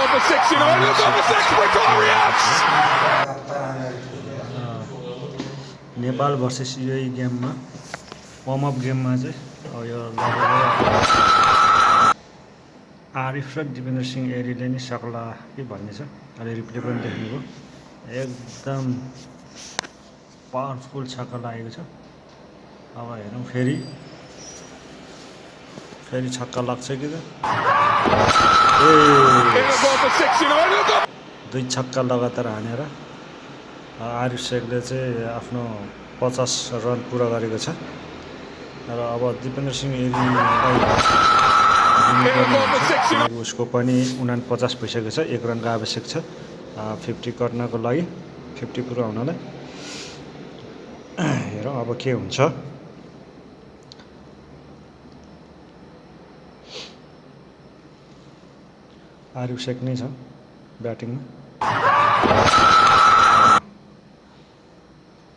number 6 United, number 6 Pretorius! Nepal versus UAE गेममा warm up गेममा चाहिँ अब यो आरिफ र दिपेन्द्र सिंह एरीले नि सक्ला के भन्ने छ। अहिले रिप्ले पनि देख्नुभयो, एकदम पावरफुल छक्का लागेको छ। अब हेरौँ फेरि छक्का लाग्छ कि त। दुई छक्का लगातार हानेर आरिफ शेखले चाहिँ आफ्नो 50 रन पुरा गरेको छ र अब दिपेन्द्र सिंह एरीलाई उसको पनि 49 भइसकेको छ। 1 रनको आवश्यक छ 50 गर्नको लागि, 50 पुरा हुनलाई। हेरौँ अब के हुन्छ। आरिफ शेख नै छ ब्याटिङमा,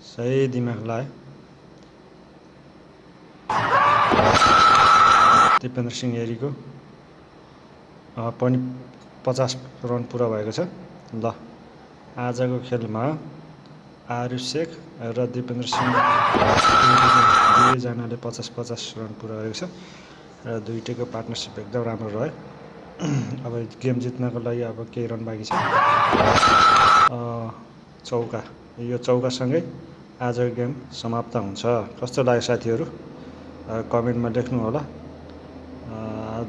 सही दिमाग लाग्यो। दिपेन्द्र सिंह एरीको पनि 50 रन पुरा भएको छ। ल आजको खेलमा आरिफ शेख र दिपेन्द्र सिंह दुवैजनाले 50-50 रन पुरा गरेको छ र दुईटैको पार्टनरसिप एकदम राम्रो रह्यो। अब गेम जित्नको लागि अब केही रन बाँकी छ। चौका, यो चौकासँगै आजको गेम समाप्त हुन्छ। कस्तो लाग्यो साथीहरू कमेन्टमा लेख्नु होला।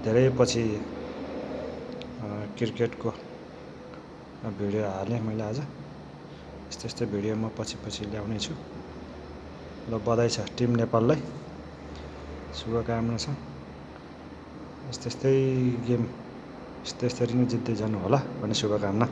धेरै पछि क्रिकेटको भिडियो हालेँ मैले आज। यस्तै भिडियो म पछि ल्याउने छु। ल बधाई छ टिम नेपाललाई, शुभकामना छ। यस्तै गेम यसरी नै जित्दै जानु होला भन्ने शुभकामना।